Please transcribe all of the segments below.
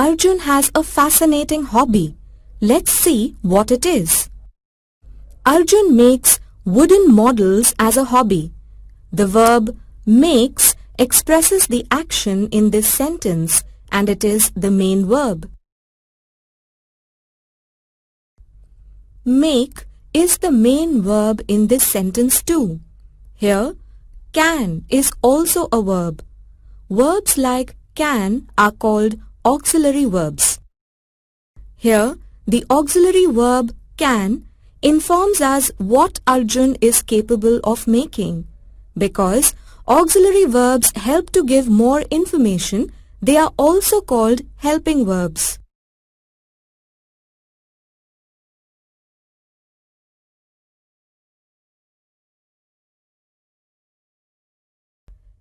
Arjun has a fascinating hobby. Let's see what it is. Arjun makes wooden models as a hobby. The verb makes expresses the action in this sentence and it is the main verb. Make is the main verb in this sentence too. Here, can is also a verb. Verbs like can are called auxiliary verbs. Here, the auxiliary verb can informs us what Arjun is capable of making. Because auxiliary verbs help to give more information, they are also called helping verbs.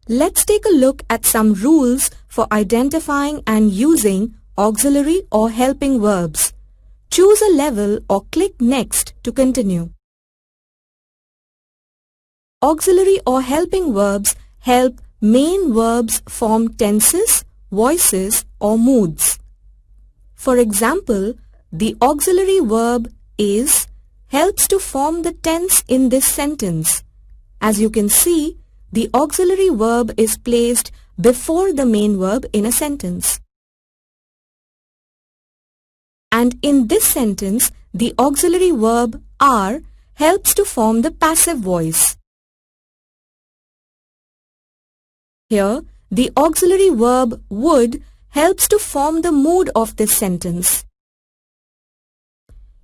Let's take a look at some rules for identifying and using auxiliary or helping verbs. Choose a level or click Next to continue. Auxiliary or helping verbs help main verbs form tenses, voices or moods. For example, the auxiliary verb is helps to form the tense in this sentence. As you can see, the auxiliary verb is placed before the main verb in a sentence. And in this sentence, the auxiliary verb are helps to form the passive voice. Here, the auxiliary verb would helps to form the mood of this sentence.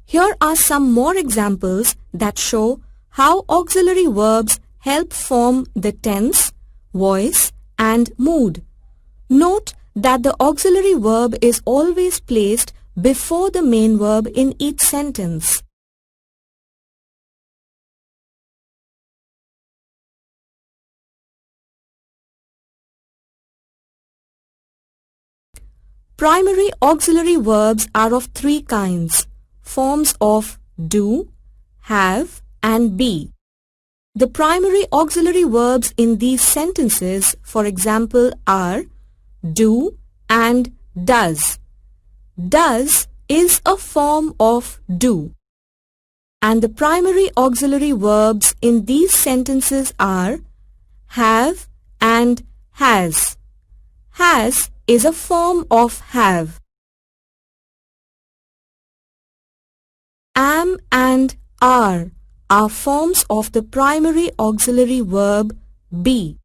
Here are some more examples that show how auxiliary verbs help form the tense, voice and mood. Note that the auxiliary verb is always placed before the main verb in each sentence. Primary auxiliary verbs are of three kinds, forms of do, have and be. The primary auxiliary verbs in these sentences, for example, are do and does. Does is a form of do. And the primary auxiliary verbs in these sentences are have and has. Has is a form of have. Am and are forms of the primary auxiliary verb be.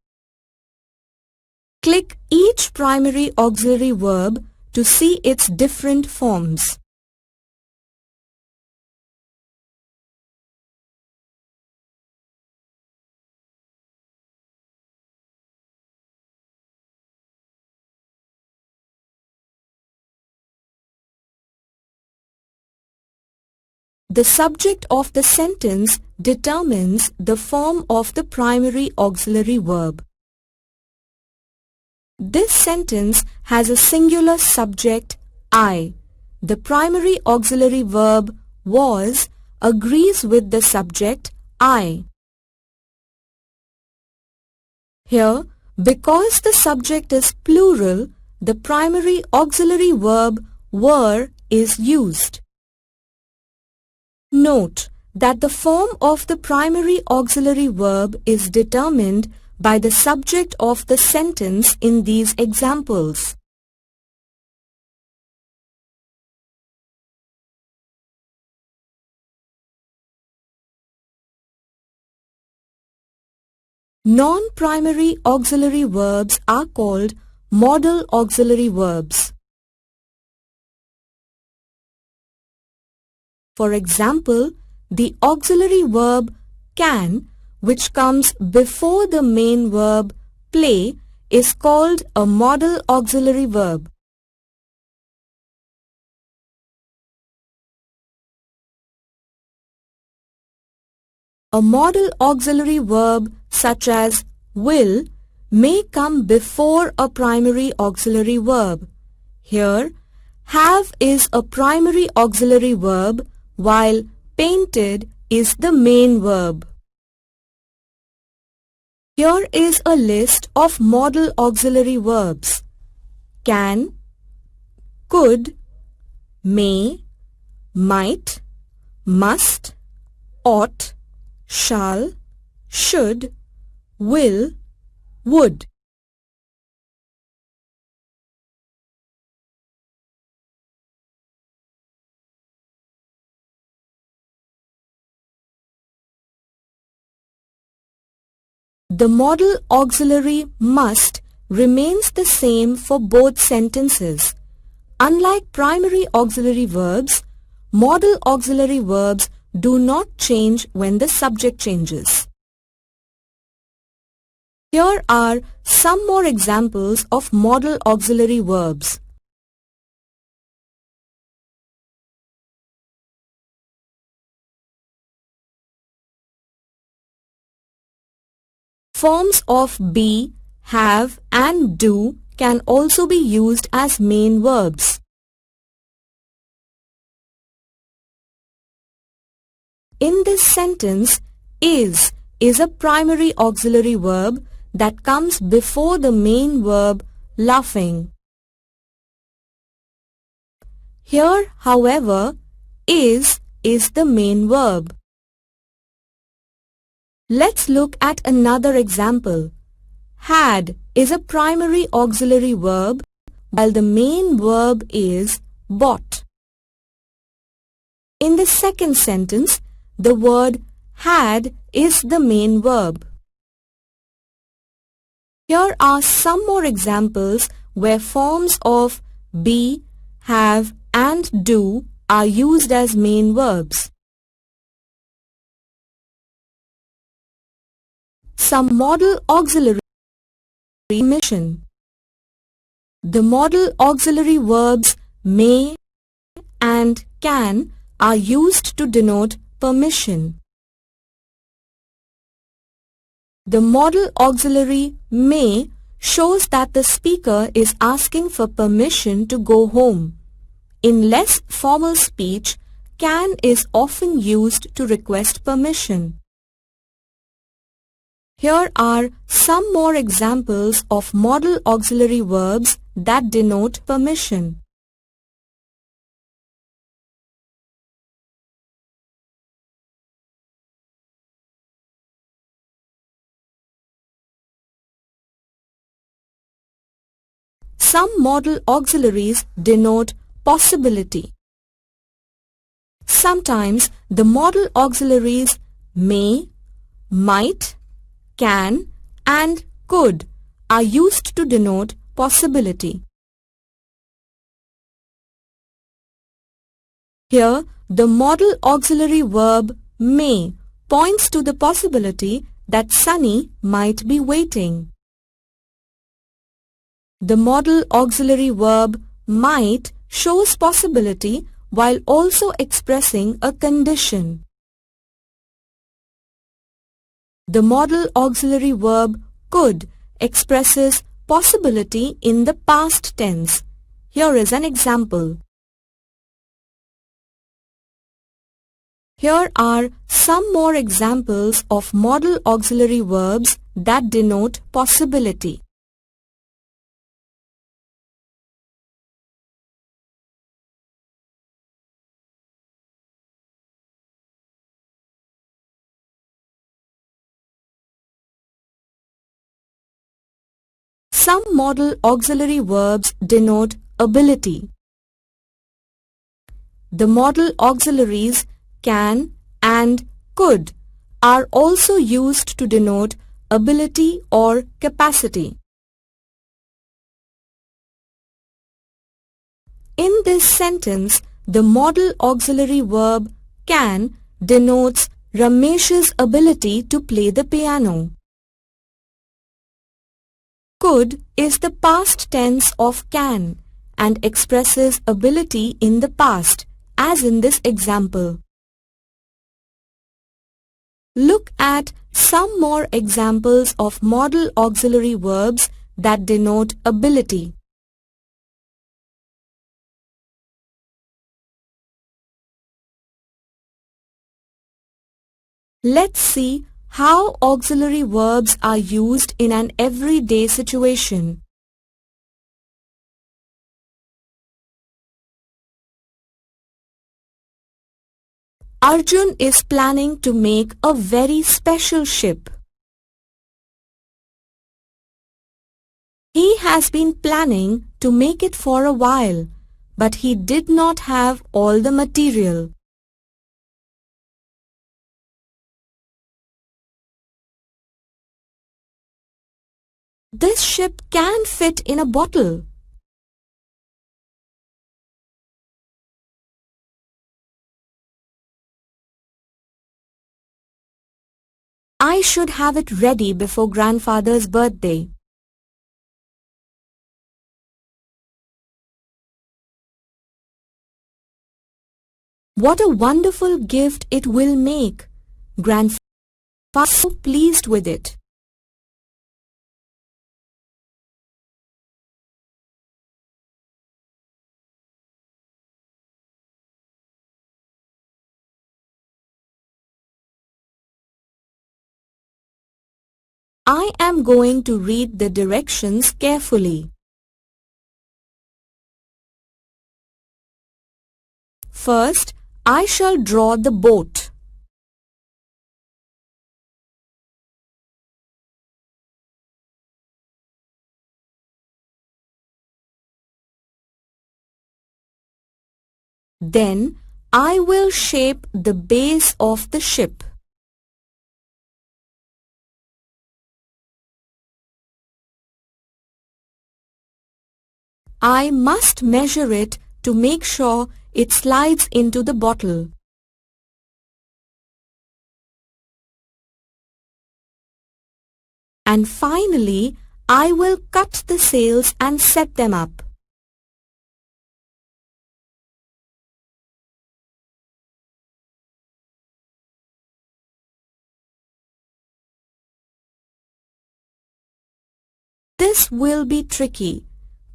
Click each primary auxiliary verb to see its different forms. The subject of the sentence determines the form of the primary auxiliary verb. This sentence has a singular subject, I. The primary auxiliary verb was agrees with the subject, I. Here, because the subject is plural, the primary auxiliary verb were is used. Note that the form of the primary auxiliary verb is determined by the subject of the sentence in these examples. Non-primary auxiliary verbs are called modal auxiliary verbs. For example, the auxiliary verb can, which comes before the main verb play, is called a modal auxiliary verb. A modal auxiliary verb such as will may come before a primary auxiliary verb. Here, have is a primary auxiliary verb while painted is the main verb. Here is a list of modal auxiliary verbs. Can, could, may, might, must, ought, shall, should, will, would. The modal auxiliary must remains the same for both sentences. Unlike primary auxiliary verbs, modal auxiliary verbs do not change when the subject changes. Here are some more examples of modal auxiliary verbs. Forms of be, have and do can also be used as main verbs. In this sentence, is a primary auxiliary verb that comes before the main verb laughing. Here, however, is the main verb. Let's look at another example. Had is a primary auxiliary verb while the main verb is bought. In the second sentence, the word had is the main verb. Here are some more examples where forms of be, have and do are used as main verbs. Some modal auxiliary permission. The modal auxiliary verbs may and can are used to denote permission. The modal auxiliary may shows that the speaker is asking for permission to go home. In less formal speech, can is often used to request permission. Here are some more examples of modal auxiliary verbs that denote permission. Some modal auxiliaries denote possibility. Sometimes the modal auxiliaries may, might, can and could are used to denote possibility. Here, the modal auxiliary verb may points to the possibility that Sunny might be waiting. The modal auxiliary verb might shows possibility while also expressing a condition. The modal auxiliary verb could expresses possibility in the past tense. Here is an example. Here are some more examples of modal auxiliary verbs that denote possibility. Some modal auxiliary verbs denote ability. The modal auxiliaries can and could are also used to denote ability or capacity. In this sentence, the modal auxiliary verb can denotes Ramesh's ability to play the piano. Could is the past tense of can and expresses ability in the past, as in this example. Look at some more examples of modal auxiliary verbs that denote ability. Let's see how auxiliary verbs are used in an everyday situation. Arjun is planning to make a very special ship. He has been planning to make it for a while, but he did not have all the material. This ship can fit in a bottle. I should have it ready before grandfather's birthday. What a wonderful gift it will make. Grandfather is so pleased with it. I am going to read the directions carefully. First, I shall draw the boat. Then, I will shape the base of the ship. I must measure it to make sure it slides into the bottle. And finally, I will cut the sails and set them up. This will be tricky.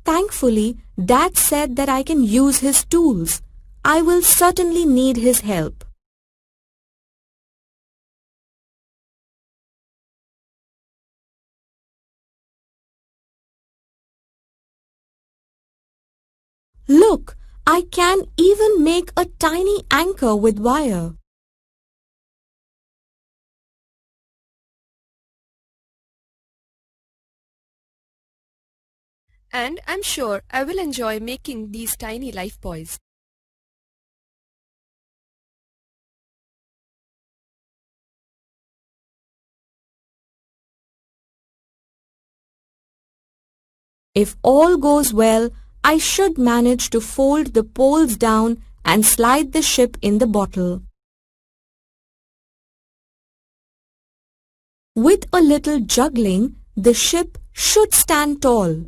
Thankfully, Dad said that I can use his tools. I will certainly need his help. Look, I can even make a tiny anchor with wire. And I'm sure I will enjoy making these tiny life buoys. If all goes well, I should manage to fold the poles down and slide the ship in the bottle. With a little juggling, the ship should stand tall.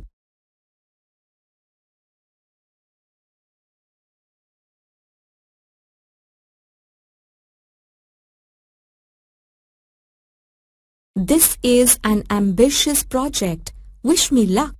This is an ambitious project. Wish me luck.